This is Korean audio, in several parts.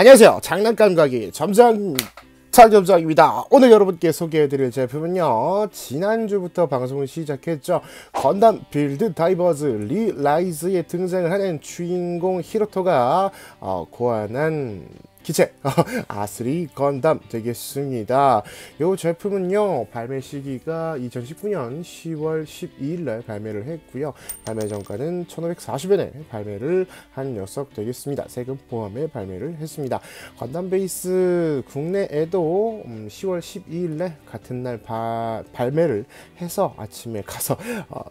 안녕하세요. 장난감 가게 장점장입니다. 오늘 여러분께 소개해드릴 제품은요, 지난주부터 방송을 시작했죠. 건담 빌드 다이버즈 리라이즈에 등장을 하는 주인공 히로토가 고안한 기체 아스리 건담 되겠습니다. 이 제품은요, 발매 시기가 2019년 10월 12일날 발매를 했고요. 발매 정가는 1,540원에 발매를 한 녀석 되겠습니다. 세금 포함에 발매를 했습니다. 건담 베이스 국내에도 10월 12일날 같은 날 발매를 해서 아침에 가서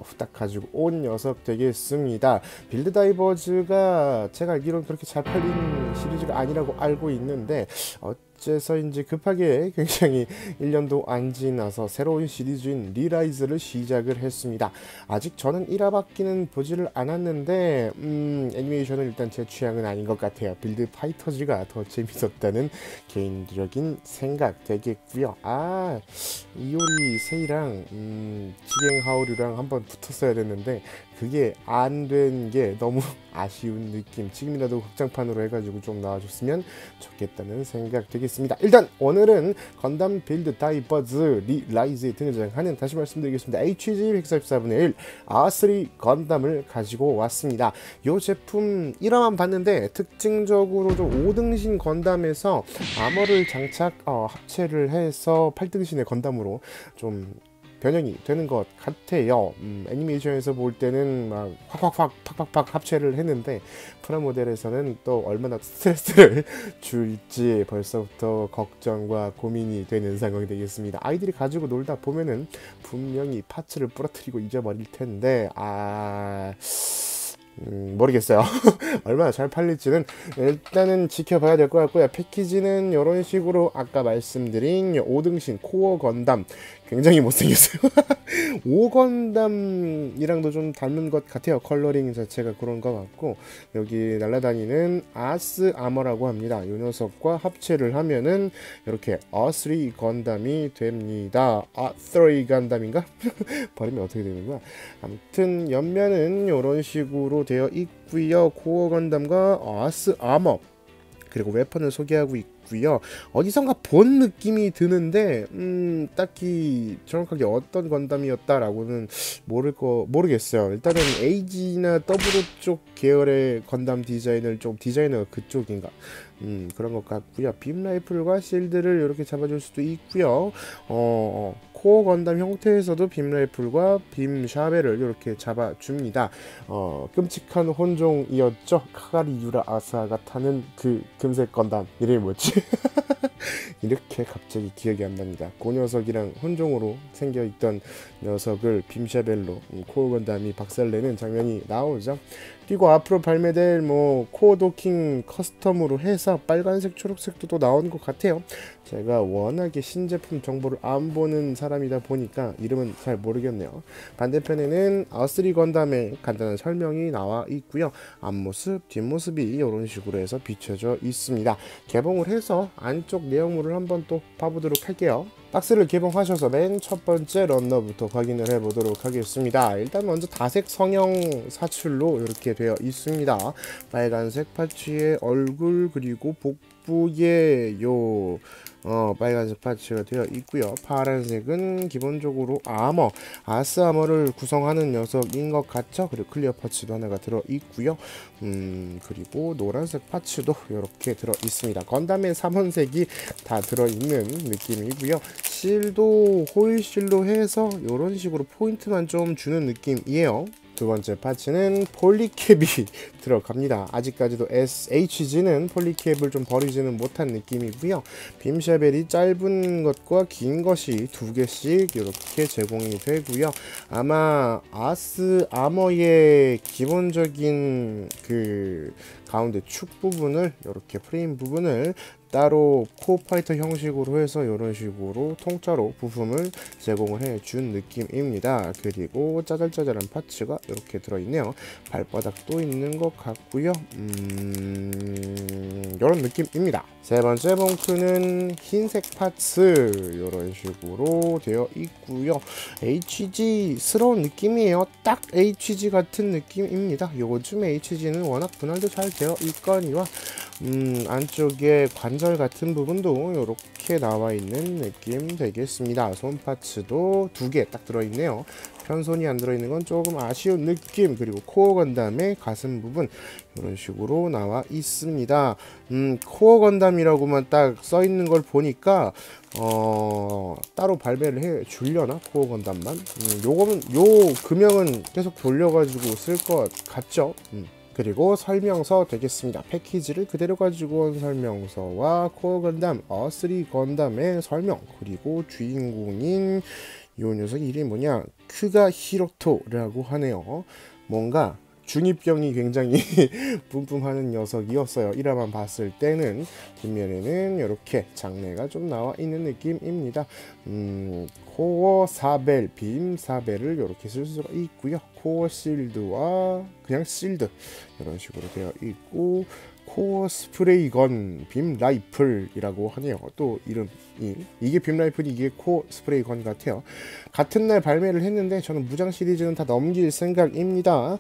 후딱 가지고 온 녀석 되겠습니다. 빌드 다이버즈가 제가 알기로는 그렇게 잘 팔린 시리즈가 아니라고 알고 있는데 어째서인지 급하게 굉장히 1년도 안 지나서 새로운 시리즈인 리라이즈를 시작을 했습니다. 아직 저는 1화밖에는 보지를 않았는데 애니메이션은 일단 제 취향은 아닌 것 같아요. 빌드 파이터즈가 더 재밌었다는 개인적인 생각 되겠고요. 이오리 세이랑 지갱 하오류랑 한번 붙었어야 됐는데 그게 안 된 게 너무 아쉬운 느낌. 지금이라도 극장판으로 해가지고 좀 나와줬으면 좋겠다는 생각 되겠습니다. 일단 오늘은 건담 빌드 다이버즈 리라이즈에 등장하는, 다시 말씀드리겠습니다, HG144분의 1 아스리 건담을 가지고 왔습니다. 이 제품 1화만 봤는데 특징적으로 좀 5등신 건담에서 아머를 장착 합체를 해서 8등신의 건담으로 좀 변형이 되는 것 같아요. 애니메이션에서 볼 때는 막 확확확 팍팍팍 합체를 했는데 프라모델에서는 또 얼마나 스트레스를 줄지 벌써부터 걱정과 고민이 되는 상황이 되겠습니다. 아이들이 가지고 놀다 보면은 분명히 파츠를 부러뜨리고 잊어버릴 텐데 모르겠어요. 얼마나 잘 팔릴지는 일단은 지켜봐야 될 것 같고요. 패키지는 이런 식으로 아까 말씀드린 5등신 코어 건담 굉장히 못생겼어요. 5건담이랑도 좀 닮은 것 같아요. 컬러링 자체가 그런 것 같고, 여기 날아다니는 아스 아머라고 합니다. 이 녀석과 합체를 하면은 이렇게 아스리 건담이 됩니다. 아스리 건담인가? 발음이 어떻게 되는 거야? 아무튼 옆면은 이런 식으로 되어 있고요. 코어 건담과 아스 아머 그리고 웨펀을 소개하고 있고요. 어디선가 본 느낌이 드는데 딱히 정확하게 어떤 건담이었다라고는 모르겠어요. 일단은 AG나 W 쪽 계열의 건담 디자인을 좀 디자이너가 그쪽인가 그런 것 같고요. 빔 라이플과 실드를 이렇게 잡아줄 수도 있고요. 코어 건담 형태에서도 빔 라이플과 빔 샤벨을 이렇게 잡아줍니다. 끔찍한 혼종이었죠. 카가리 유라 아사가 타는 그 금색 건담 이름이 뭐지? 이렇게 갑자기 기억이 안 납니다. 그 녀석이랑 혼종으로 생겨있던 녀석을 빔샤벨로 코어 건담이 박살내는 장면이 나오죠. 그리고 앞으로 발매될 코어 도킹 커스텀으로 해서 빨간색 초록색도 또 나오는 것 같아요. 제가 워낙에 신제품 정보를 안 보는 사람이다 보니까 이름은 잘 모르겠네요. 반대편에는 아스리 건담의 간단한 설명이 나와 있고요. 앞모습, 뒷모습이 이런 식으로 해서 비춰져 있습니다. 개봉을 해서 안쪽 내용물을 한번 또 봐보도록 할게요. 박스를 개봉하셔서 맨 첫 번째 런너부터 확인을 해보도록 하겠습니다. 일단 먼저 다색 성형 사출로 이렇게 되어 있습니다. 빨간색 파츠의 얼굴 그리고 복부에 빨간색 파츠가 되어 있고요. 파란색은 기본적으로 아머, 아스 아머를 구성하는 녀석인 것 같죠. 그리고 클리어 파츠도 하나가 들어 있고요. 그리고 노란색 파츠도 이렇게 들어 있습니다. 건담의 3원색이 다 들어 있는 느낌이고요. 실도 호일실로 해서 이런 식으로 포인트만 좀 주는 느낌이에요. 두 번째 파츠는 폴리캡이 들어갑니다. 아직까지도 HG는 폴리캡을 좀 버리지는 못한 느낌이고요. 빔샤벨이 짧은 것과 긴 것이 두 개씩 이렇게 제공이 되고요. 아마 아스 아머의 기본적인 그 가운데 축 부분을, 이렇게 프레임 부분을 따로 코어 파이터 형식으로 해서 이런 식으로 통짜로 부품을 제공을 해준 느낌입니다. 그리고 짜잘짜잘한 파츠가 이렇게 들어있네요. 발바닥도 있는 것 같고요. 이런 느낌입니다. 세 번째 봉투는 흰색 파츠 이런 식으로 되어 있고요. HG스러운 느낌이에요. 딱 HG 같은 느낌입니다. 요즘 HG는 워낙 분할도 잘 되어 있거니와 안쪽에 관절 같은 부분도 이렇게 나와 있는 느낌 되겠습니다. 손 파츠도 2개 딱 들어있네요. 편손이 안 들어있는 건 조금 아쉬운 느낌. 그리고 코어 건담의 가슴 부분 이런 식으로 나와 있습니다. 코어 건담이라고만 딱 써있는 걸 보니까 따로 발매를 해 주려나? 코어 건담만? 요거는 요 금형은 계속 돌려가지고 쓸 것 같죠? 그리고 설명서 되겠습니다. 패키지를 그대로 가지고 온 설명서와 코어 건담, 어스리 건담의 설명, 그리고 주인공인 요 녀석 이름이 뭐냐? 크가 히로토라고 하네요. 뭔가 중이병이 굉장히 뿜뿜하는 녀석이었어요. 1화만 봤을 때는. 뒷면에는 이렇게 장내가 좀 나와 있는 느낌입니다. 코어 사벨, 빔 사벨을 이렇게 쓸 수가 있고요. 코어 실드와 그냥 실드 이런 식으로 되어 있고, 코어 스프레이건 빔 라이플이라고 하네요. 또 이름이 이게 빔 라이플이 이게 코어 스프레이건 같아요. 같은 날 발매를 했는데 저는 무장 시리즈는 다 넘길 생각입니다.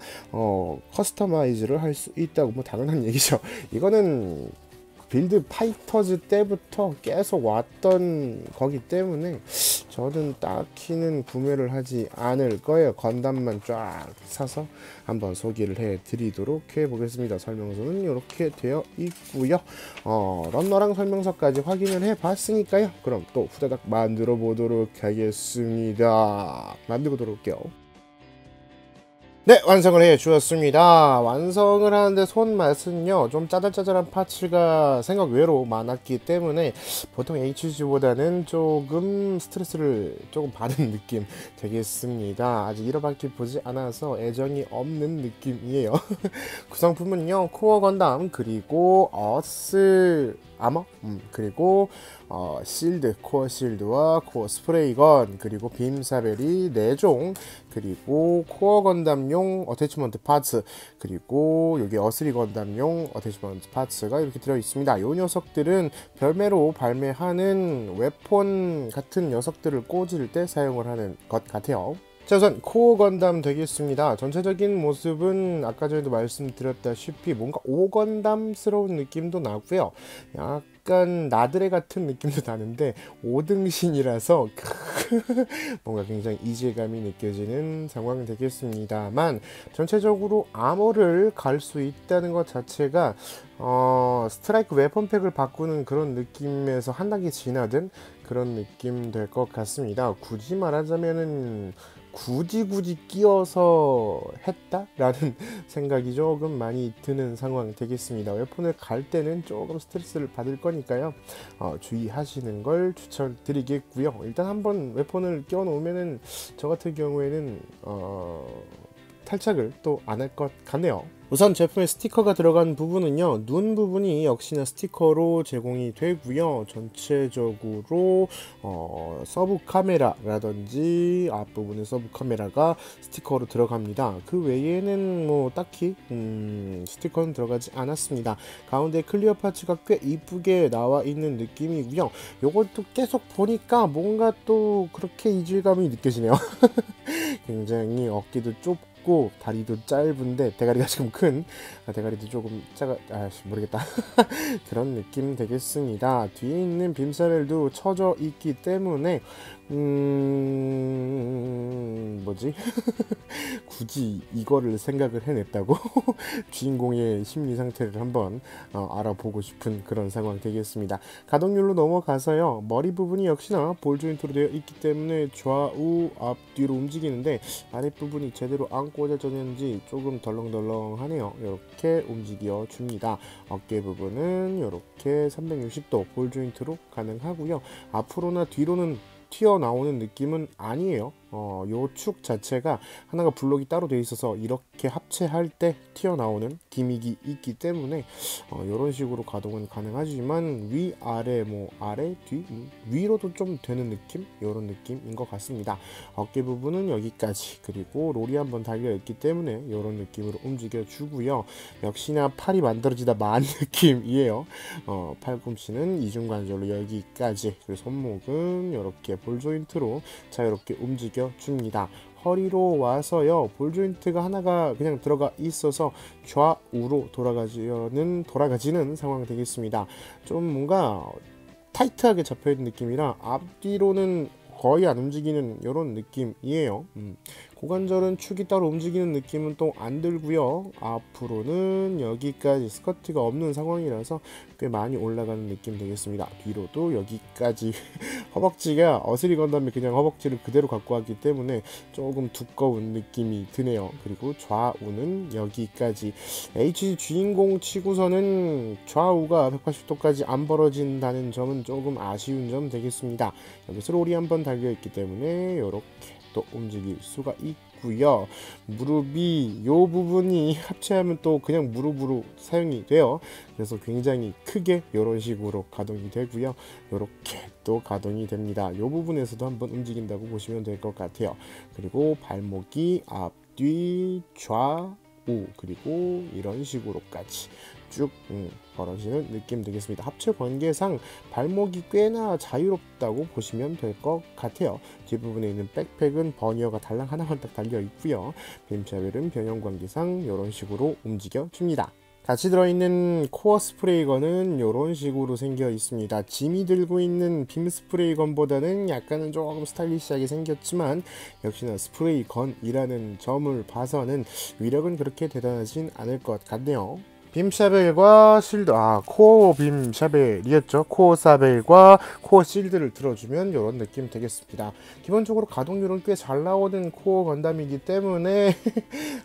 커스터마이즈를 할 수 있다고 뭐 당연한 얘기죠. 이거는 빌드 파이터즈 때부터 계속 왔던 거기 때문에 저는 딱히는 구매를 하지 않을 거예요. 건담만 쫙 사서 한번 소개를 해 드리도록 해 보겠습니다. 설명서는 이렇게 되어 있고요. 런너랑 설명서까지 확인을 해 봤으니까요. 그럼 또 후다닥 만들어 보도록 하겠습니다. 만들고 돌아올게요. 네, 완성을 해 주었습니다. 완성을 하는데 손맛은요 좀 짜잘짜잘한 파츠가 생각 외로 많았기 때문에 보통 HG보다는 조금 스트레스를 조금 받은 느낌 되겠습니다. 아직 1화밖에 보지 않아서 애정이 없는 느낌이에요. 구성품은요 코어 건담, 그리고 어스 아머, 그리고 실드, 코어 실드와 코어 스프레이건, 그리고 빔 사벨이 4종, 그리고 코어 건담용 어태치먼트 파츠, 그리고 여기 어스리 건담용 어태치먼트 파츠가 이렇게 들어 있습니다. 이 녀석들은 별매로 발매하는 웨폰 같은 녀석들을 꽂을 때 사용을 하는 것 같아요. 자, 우선 코어 건담 되겠습니다. 전체적인 모습은 아까 전에도 말씀드렸다시피 뭔가 오건담스러운 느낌도 나고요. 약간 나드레 같은 느낌도 나는데 5등신이라서 뭔가 굉장히 이질감이 느껴지는 상황이 되겠습니다만, 전체적으로 아머를 갈 수 있다는 것 자체가 스트라이크 웨폰팩을 바꾸는 그런 느낌에서 한 단계 지나든 그런 느낌 될 것 같습니다. 굳이 말하자면은 굳이 끼어서 했다라는 생각이 조금 많이 드는 상황 되겠습니다. 웨폰을 갈 때는 조금 스트레스를 받을 거니까요. 주의하시는 걸 추천드리겠고요. 일단 한번 웨폰을 끼워 놓으면은 저 같은 경우에는 탈착을 또 안 할 것 같네요. 우선 제품에 스티커가 들어간 부분은요, 눈 부분이 역시나 스티커로 제공이 되고요. 전체적으로 서브 카메라라든지 앞부분에 서브 카메라가 스티커로 들어갑니다. 그 외에는 뭐 딱히 스티커는 들어가지 않았습니다. 가운데 클리어 파츠가 꽤 이쁘게 나와 있는 느낌이고요. 요것도 계속 보니까 뭔가 또 그렇게 이질감이 느껴지네요. 굉장히 어깨도 좁고 다리도 짧은데 대가리가 지금 큰, 대가리도 조금 작아, 모르겠다. 그런 느낌 되겠습니다. 뒤에 있는 빔사벨도 쳐져 있기 때문에 뭐지? 굳이 이거를 생각을 해냈다고? 주인공의 심리 상태를 한번 알아보고 싶은 그런 상황 되겠습니다. 가동률로 넘어가서요, 머리 부분이 역시나 볼 조인트로 되어 있기 때문에 좌우 앞뒤로 움직이는데 아랫부분이 제대로 안 꽂아졌는지 조금 덜렁덜렁하네요. 이렇게 움직여 줍니다. 어깨 부분은 이렇게 360도 볼 조인트로 가능하고요. 앞으로나 뒤로는 튀어나오는 느낌은 아니에요. 요 축 자체가 하나가 블록이 따로 되어 있어서 이렇게 합체할 때 튀어나오는 기믹이 있기 때문에 이런 식으로 가동은 가능하지만 위아래 뭐 아래 뒤 위로도 좀 되는 느낌, 이런 느낌인 것 같습니다. 어깨 부분은 여기까지, 그리고 롤이 한번 달려 있기 때문에 이런 느낌으로 움직여 주고요. 역시나 팔이 만들어지다 만 느낌이에요. 팔꿈치는 이중관절로 여기까지, 그리고 손목은 이렇게 볼 조인트로 자유롭게 움직여 줍니다. 허리로 와서요, 볼 조인트가 하나가 그냥 들어가 있어서 좌우로 돌아가지는 상황이 되겠습니다. 좀 뭔가 타이트하게 잡혀있는 느낌이라 앞뒤로는 거의 안 움직이는 이런 느낌이에요. 고관절은 축이 따로 움직이는 느낌은 또 안 들고요. 앞으로는 여기까지 스커트가 없는 상황이라서 꽤 많이 올라가는 느낌 되겠습니다. 뒤로도 여기까지 허벅지가 어스리 건담이 그냥 허벅지를 그대로 갖고 왔기 때문에 조금 두꺼운 느낌이 드네요. 그리고 좌우는 여기까지. HG 주인공 치고서는 좌우가 180도까지 안 벌어진다는 점은 조금 아쉬운 점 되겠습니다. 여기서 롤이 한번 달려있기 때문에 이렇게 또 움직일 수가 있고요. 무릎이 요 부분이 합체하면 또 그냥 무릎으로 사용이 돼요. 그래서 굉장히 크게 이런 식으로 가동이 되고요. 이렇게 또 가동이 됩니다. 요 부분에서도 한번 움직인다고 보시면 될 것 같아요. 그리고 발목이 앞뒤 좌우, 그리고 이런 식으로까지 쭉 벌어지는 느낌 되겠습니다. 합체 관계상 발목이 꽤나 자유롭다고 보시면 될 것 같아요. 뒷부분에 있는 백팩은 버니어가 달랑 하나만 딱 달려 있고요. 빔샤벨은 변형 관계상 이런 식으로 움직여 줍니다. 같이 들어있는 코어 스프레이건은 이런 식으로 생겨 있습니다. 짐이 들고 있는 빔 스프레이건보다는 약간은 조금 스타일리시하게 생겼지만 역시나 스프레이건이라는 점을 봐서는 위력은 그렇게 대단하진 않을 것 같네요. 빔샤벨과 실드, 코어 빔샤벨이었죠. 코어 사벨과 코어 실드를 들어주면 이런 느낌 되겠습니다. 기본적으로 가동률은 꽤 잘 나오는 코어 건담이기 때문에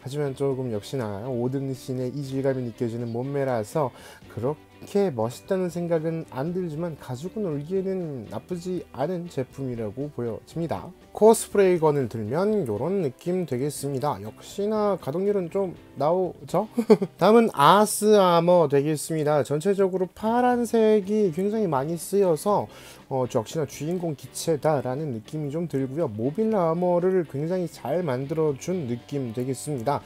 하지만 조금 역시나 오든신의 이질감이 느껴지는 몸매라서 그렇게 멋있다는 생각은 안 들지만 가지고 놀기에는 나쁘지 않은 제품이라고 보여집니다. 코어 스프레이건을 들면 이런 느낌 되겠습니다. 역시나 가동률은 좀 나오죠? 다음은 아스 아머 되겠습니다. 전체적으로 파란색이 굉장히 많이 쓰여서 역시나 주인공 기체다라는 느낌이 좀 들고요. 모빌 아머를 굉장히 잘 만들어준 느낌 되겠습니다.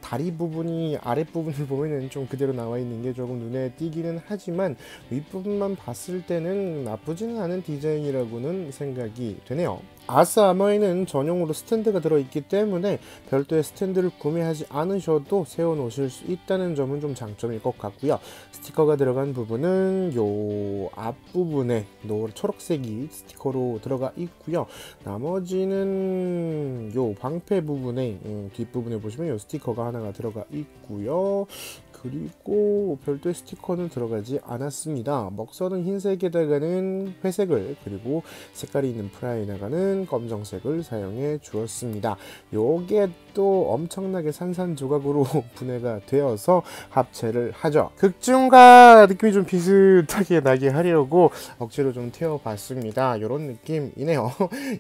다리 부분이 아랫부분을 보면은 좀 그대로 나와 있는 게 조금 눈에 띄기는 하지만 윗부분만 봤을 때는 나쁘지는 않은 디자인이라고는 생각이 되네요. 아스 아머에는 전용으로 스탠드가 들어있기 때문에 별도의 스탠드를 구매하지 않으셔도 세워놓으실 수 있다는 점은 좀 장점일 것 같고요. 스티커가 들어간 부분은 요 앞부분에 초록색이 스티커로 들어가 있고요. 나머지는 요 방패 부분에 뒷부분에 보시면 요 스티커가 하나가 들어가 있고요. 그리고 별도의 스티커는 들어가지 않았습니다. 먹선은 흰색에다가는 회색을, 그리고 색깔이 있는 프라이나가는 검정색을 사용해 주었습니다. 요게 또 엄청나게 산산조각으로 분해가 되어서 합체를 하죠. 극중과 느낌이 좀 비슷하게 나게 하려고 억지로 좀 태워봤습니다. 요런 느낌이네요.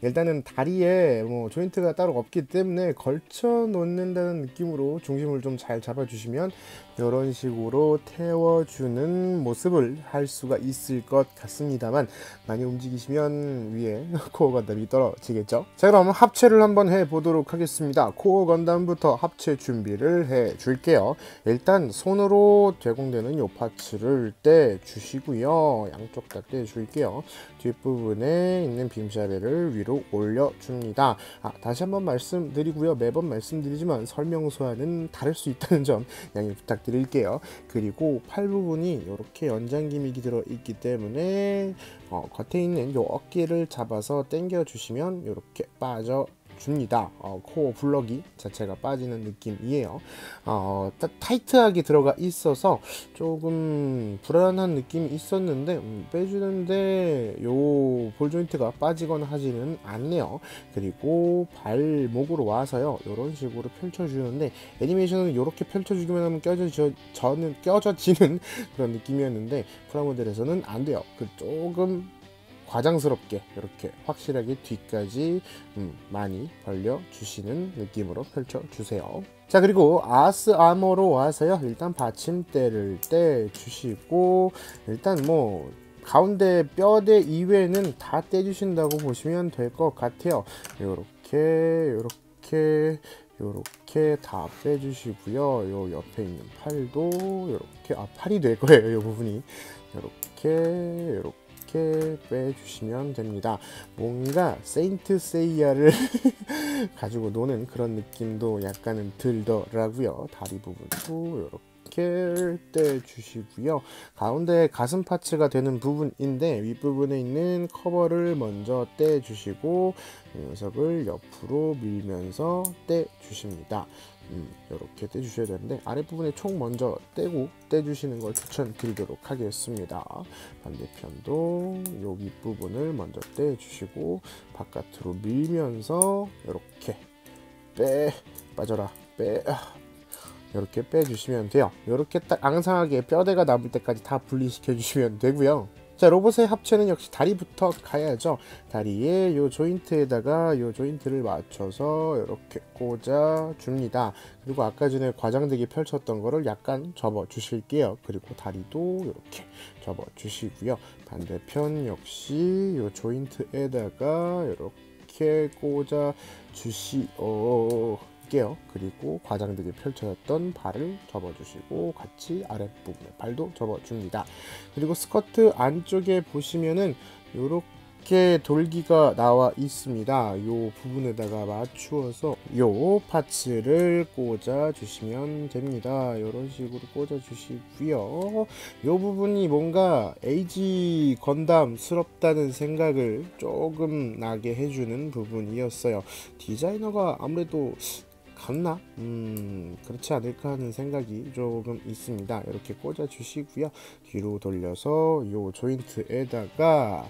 일단은 다리에 조인트가 따로 없기 때문에 걸쳐 놓는다는 느낌으로 중심을 좀 잘 잡아주시면 이런 식으로 태워주는 모습을 할 수가 있을 것 같습니다만, 많이 움직이시면 위에 코어 건담이 떨어지겠죠. 자, 그럼 합체를 한번 해보도록 하겠습니다. 코어 건담부터 합체 준비를 해 줄게요. 일단 손으로 제공되는 요 파츠를 떼주시고요. 양쪽 다 떼줄게요. 뒷부분에 있는 빔샤벨을 위로 올려줍니다. 다시 한번 말씀드리고요. 매번 말씀드리지만 설명서와는 다를 수 있다는 점 양해 부탁드릴게요. 그리고 팔 부분이 이렇게 연장 기믹이 들어있기 때문에 겉에 있는 요 어깨를 잡아서 당겨 주시면 이렇게 빠져 줍니다. 코어 블럭이 자체가 빠지는 느낌이에요. 타이트하게 들어가 있어서 조금 불안한 느낌이 있었는데 빼주는데 요 볼 조인트가 빠지거나 하지는 않네요. 그리고 발목으로 와서요, 이런 식으로 펼쳐주는데 애니메이션은 이렇게 펼쳐주기만 하면 껴져지는 그런 느낌이었는데 프라모델에서는 안 돼요. 조금 과장스럽게 이렇게 확실하게 뒤까지 많이 벌려주시는 느낌으로 펼쳐주세요. 자, 그리고 아스 아머로 와서요, 일단 받침대를 떼주시고, 일단 뭐 가운데 뼈대 이외에는 다 떼주신다고 보시면 될 것 같아요. 요렇게 다 빼주시고요. 요 옆에 있는 팔도 요렇게, 팔이 될 거예요, 요 부분이. 요렇게 빼주시면 됩니다. 뭔가 세인트 세이야를 가지고 노는 그런 느낌도 약간은 들더라고요. 다리 부분도 이렇게 떼주시고요. 가운데 가슴 파츠가 되는 부분인데 윗부분에 있는 커버를 먼저 떼주시고 녀석을 옆으로 밀면서 떼주십니다. 이렇게 떼주셔야 되는데 아랫부분에 총 먼저 떼주시는 걸 추천드리도록 하겠습니다. 반대편도 요 윗부분을 먼저 떼주시고 바깥으로 밀면서 이렇게 빠져라 이렇게 빼주시면 돼요. 이렇게 딱 앙상하게 뼈대가 남을 때까지 다 분리시켜 주시면 되고요. 자, 로봇의 합체는 역시 다리부터 가야죠. 다리에 요 조인트에다가 요 조인트를 맞춰서 이렇게 꽂아 줍니다. 그리고 아까 전에 과장되게 펼쳤던 거를 약간 접어 주실게요. 그리고 다리도 이렇게 접어 주시고요. 반대편 역시 요 조인트에다가 이렇게 꽂아 주시게요. 그리고 과장되게 펼쳐졌던 발을 접어주시고 같이 아랫부분에 발도 접어줍니다. 그리고 스커트 안쪽에 보시면은 이렇게 돌기가 나와 있습니다. 요 부분에다가 맞추어서 요 파츠를 꽂아 주시면 됩니다. 이런 식으로 꽂아 주시고요. 요 부분이 뭔가 에이지 건담스럽다는 생각을 조금 나게 해주는 부분이었어요. 디자이너가 아무래도 같나? 그렇지 않을까 하는 생각이 조금 있습니다. 이렇게 꽂아 주시고요. 뒤로 돌려서 요 조인트에다가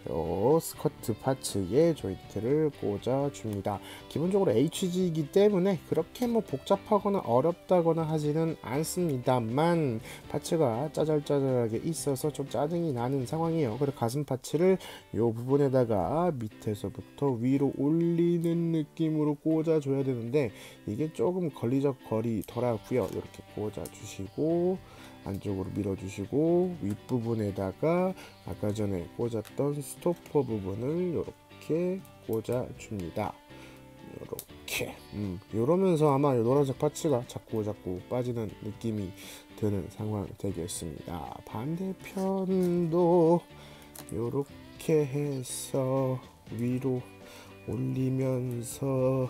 요 스커트 파츠에 조인트를 꽂아 줍니다. 기본적으로 HG이기 때문에 그렇게 뭐 복잡하거나 어렵다거나 하지는 않습니다만 파츠가 짜잘짜잘하게 있어서 좀 짜증이 나는 상황이에요. 그래서 가슴 파츠를 요 부분에다가 밑에서부터 위로 올리는 느낌으로 꽂아 줘야 되는데 이게 조금 걸리적거리더라고요. 이렇게 꽂아 주시고 안쪽으로 밀어주시고 윗부분에다가 아까 전에 꽂았던 스토퍼 부분을 이렇게 꽂아줍니다. 이렇게 이러면서 아마 이 노란색 파츠가 자꾸 빠지는 느낌이 드는 상황 되겠습니다. 반대편도 이렇게 해서 위로 올리면서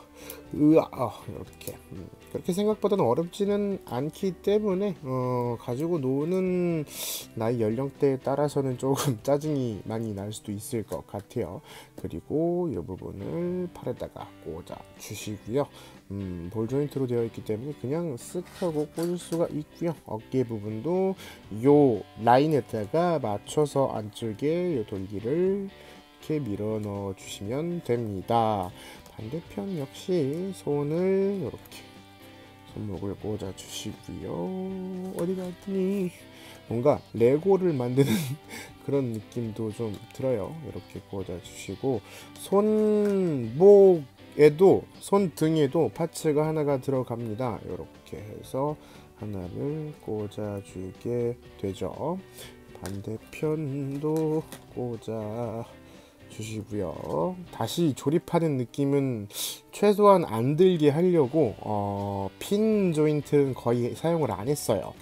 이렇게 그렇게 생각보다는 어렵지는 않기 때문에 가지고 노는 나이 연령대에 따라서는 조금 짜증이 많이 날 수도 있을 것 같아요. 그리고 이 부분을 팔에다가 꽂아 주시고요. 볼 조인트로 되어 있기 때문에 그냥 쓱 하고 꽂을 수가 있고요. 어깨 부분도 요 라인에다가 맞춰서 안쪽에 요 돌기를 이렇게 밀어 넣어 주시면 됩니다. 반대편 역시 손을 이렇게 손목을 꽂아 주시고요. 어디 갔니? 뭔가 레고를 만드는 그런 느낌도 좀 들어요. 이렇게 꽂아 주시고 손목에도 손등에도 파츠가 하나가 들어갑니다. 이렇게 해서 하나를 꽂아 주게 되죠. 반대편도 꽂아 주시고요. 다시 조립하는 느낌은 최소한 안 들게 하려고 핀 조인트는 거의 사용을 안 했어요.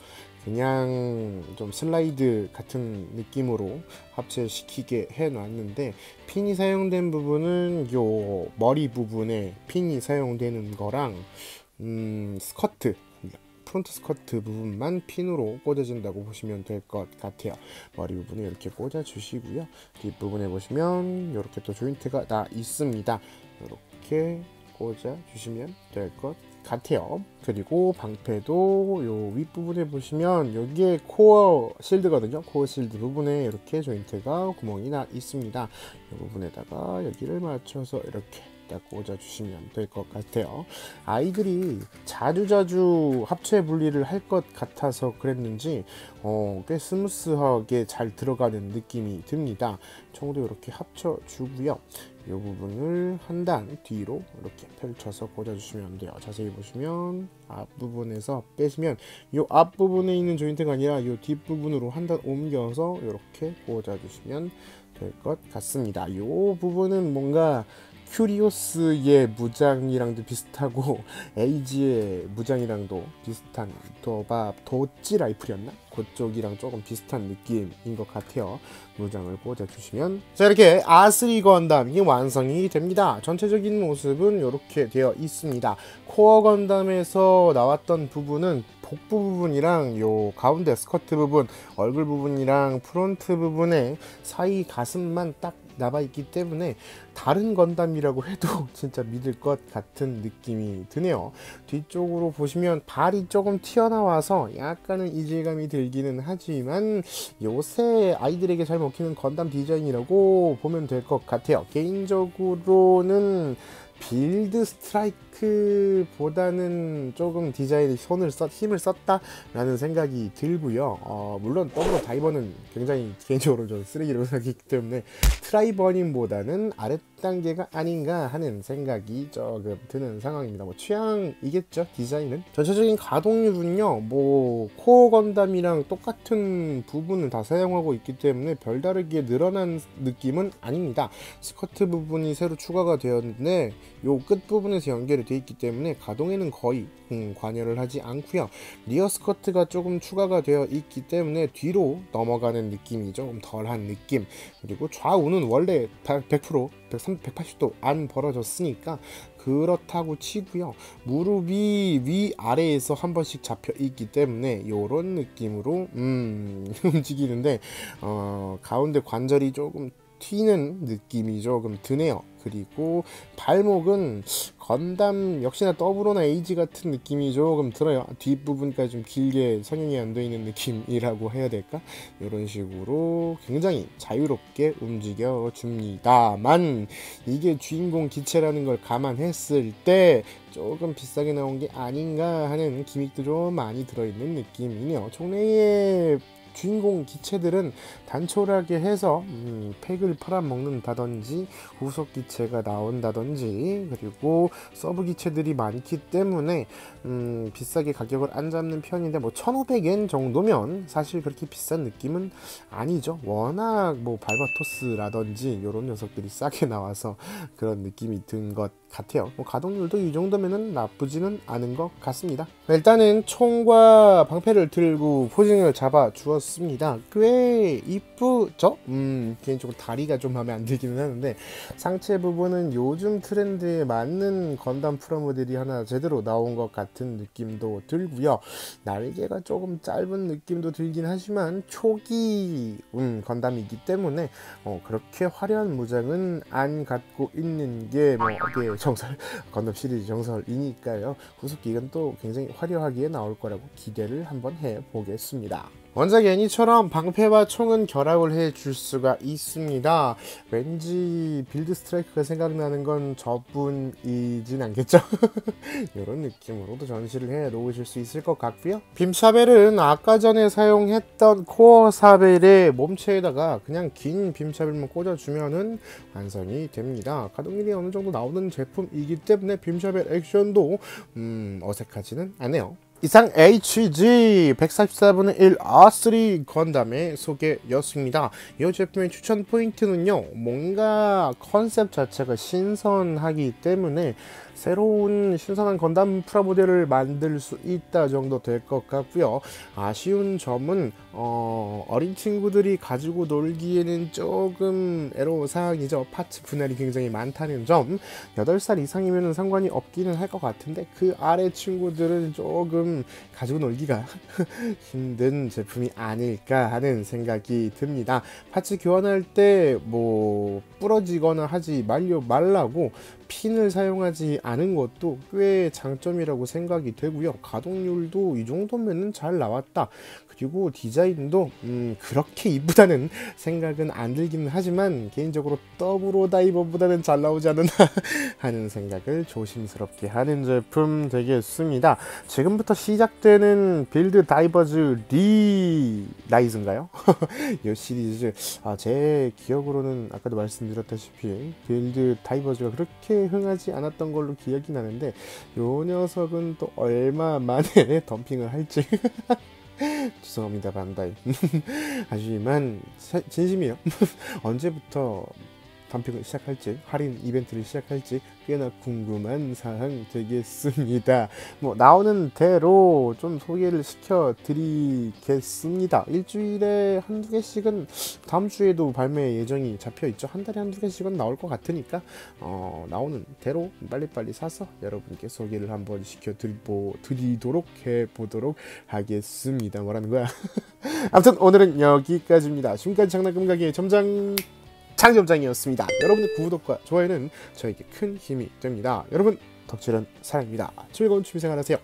그냥 좀 슬라이드 같은 느낌으로 합체시키게 해 놨는데 핀이 사용된 부분은 요 머리 부분에 핀이 사용되는 거랑 스커트 프론트 스커트 부분만 핀으로 꽂아진다고 보시면 될 것 같아요. 머리 부분에 이렇게 꽂아 주시고요. 뒷부분에 보시면 이렇게 또 조인트가 나 있습니다. 이렇게 꽂아 주시면 될 것 같아요. 그리고 방패도 요 윗부분에 보시면 여기에 코어 실드거든요. 코어 실드 부분에 이렇게 조인트가 구멍이 나 있습니다. 이 부분에다가 여기를 맞춰서 이렇게 딱 꽂아주시면 될 것 같아요. 아이들이 자주자주 합체 분리를 할 것 같아서 그랬는지 꽤 스무스하게 잘 들어가는 느낌이 듭니다. 총도 이렇게 합쳐주고요. 이 부분을 한 단 뒤로 이렇게 펼쳐서 꽂아주시면 돼요. 자세히 보시면 앞부분에서 빼시면 이 앞부분에 있는 조인트가 아니라 이 뒷부분으로 한 단 옮겨서 이렇게 꽂아주시면 될 것 같습니다. 이 부분은 뭔가 큐리오스의 무장이랑도 비슷하고 에이지의 무장이랑도 비슷한 도찌 라이플이었나? 그쪽이랑 조금 비슷한 느낌인 것 같아요. 무장을 꽂아주시면 자, 이렇게 R3 건담이 완성이 됩니다. 전체적인 모습은 이렇게 되어 있습니다. 코어 건담에서 나왔던 부분은 복부 부분이랑 요 가운데 스커트 부분, 얼굴 부분이랑 프론트 부분에 사이 가슴만 딱 남아있기 때문에 다른 건담이라고 해도 진짜 믿을 것 같은 느낌이 드네요. 뒤쪽으로 보시면 발이 조금 튀어나와서 약간은 이질감이 들기는 하지만 요새 아이들에게 잘 먹히는 건담 디자인이라고 보면 될 것 같아요. 개인적으로는 빌드 스트라이크보다는 조금 디자인에 힘을 썼다라는 생각이 들고요. 물론 더블 다이버는 굉장히 개인적으로 좀 쓰레기라고 생각했기 때문에 트라이버님보다는 아랫단계가 아닌가 하는 생각이 조금 드는 상황입니다. 뭐 취향이겠죠, 디자인은. 전체적인 가동률은요, 뭐 코어 건담이랑 똑같은 부분을 다 사용하고 있기 때문에 별다르게 늘어난 느낌은 아닙니다. 스커트 부분이 새로 추가가 되었는데 요 끝부분에서 연결이 되어 있기 때문에 가동에는 거의 관여를 하지 않고요. 리어 스커트가 조금 추가가 되어 있기 때문에 뒤로 넘어가는 느낌이 조금 덜한 느낌, 그리고 좌우는 원래 100% 180도 안 벌어졌으니까 그렇다고 치고요. 무릎이 위아래에서 한 번씩 잡혀 있기 때문에 이런 느낌으로 움직이는데 가운데 관절이 조금 튀는 느낌이 조금 드네요. 그리고 발목은 건담 역시나 더블오나 에이지 같은 느낌이 조금 들어요. 뒷부분까지 좀 길게 성형이 안 되어 있는 느낌이라고 해야 될까? 이런 식으로 굉장히 자유롭게 움직여 줍니다만 이게 주인공 기체라는 걸 감안했을 때 조금 비싸게 나온 게 아닌가 하는 기믹도 좀 많이 들어있는 느낌이네요. 총내에 주인공 기체들은 단촐하게 해서 팩을 팔아먹는다든지 후속 기체가 나온다든지 그리고 서브 기체들이 많기 때문에 비싸게 가격을 안 잡는 편인데 뭐 1500엔 정도면 사실 그렇게 비싼 느낌은 아니죠. 워낙 뭐 발바토스라든지 이런 녀석들이 싸게 나와서 그런 느낌이 든 것 같아요. 뭐 가동률도 이 정도면은 나쁘지는 않은 것 같습니다. 일단은 총과 방패를 들고 포징을 잡아 주었습니다. 꽤 이쁘죠? 개인적으로 다리가 좀 마음에 안 들기는 하는데 상체 부분은 요즘 트렌드에 맞는 건담 프라모델이 하나 제대로 나온 것 같은 느낌도 들고요. 날개가 조금 짧은 느낌도 들긴 하지만 초기 건담이기 때문에 그렇게 화려한 무장은 안 갖고 있는 게 뭐 어깨 정설 건담 시리즈 정설이니까요. 후속 기간 또 굉장히 화려하게 나올 거라고 기대를 한번 해보겠습니다. 원작 애니처럼 방패와 총은 결합을 해줄 수가 있습니다. 왠지 빌드 스트라이크가 생각나는 건 저분이진 않겠죠? 이런 느낌으로도 전시를 해 놓으실 수 있을 것 같고요. 빔 샤벨은 아까 전에 사용했던 코어 샤벨의 몸체에다가 그냥 긴 빔 샤벨만 꽂아주면은 완성이 됩니다. 가동률이 어느 정도 나오는 제품이기 때문에 빔 샤벨 액션도 어색하지는 않네요. 이상 HG 144분의 1 R3 건담의 소개였습니다. 이 제품의 추천 포인트는요, 뭔가 컨셉 자체가 신선하기 때문에 새로운 신선한 건담 프라모델을 만들 수 있다 정도 될 것 같고요. 아쉬운 점은 어린 친구들이 가지고 놀기에는 조금 애로사항이죠. 파츠 분할이 굉장히 많다는 점. 8살 이상이면 상관이 없기는 할 것 같은데 그 아래 친구들은 조금 가지고 놀기가 힘든 제품이 아닐까 하는 생각이 듭니다. 파츠 교환할 때 뭐 부러지거나 하지 말라고 핀을 사용하지 않은 것도 꽤 장점이라고 생각이 되고요. 가동률도 이 정도면은 잘 나왔다. 그리고 디자인도 그렇게 이쁘다는 생각은 안 들기는 하지만 개인적으로 더블 다이버보다는 잘 나오지 않나 하는 생각을 조심스럽게 하는 제품 되겠습니다. 지금부터 시작되는 빌드 다이버즈 리라이즈인가요? 이 시리즈 제 기억으로는 아까도 말씀드렸다시피 빌드 다이버즈가 그렇게 흥하지 않았던 걸로 기억이 나는데 요 녀석은 또 얼마 만에 덤핑을 할지 죄송합니다 반다이. 하지만 진심이에요. 언제부터 덤핑을 시작할지, 할인 이벤트를 시작할지 꽤나 궁금한 사항 되겠습니다. 뭐 나오는 대로 좀 소개를 시켜 드리겠습니다. 일주일에 한두 개씩은 다음 주에도 발매 예정이 잡혀 있죠. 한 달에 한두 개씩은 나올 것 같으니까 나오는 대로 빨리빨리 사서 여러분께 소개를 한번 시켜 드리도록 해 보도록 하겠습니다. 뭐라는 거야? 아무튼 오늘은 여기까지입니다. 지금까지 장난감 가게의 점장 장점장이었습니다. 여러분의 구독과 좋아요는 저에게 큰 힘이 됩니다. 여러분 덕질은 사랑입니다. 즐거운 취미생활 하세요.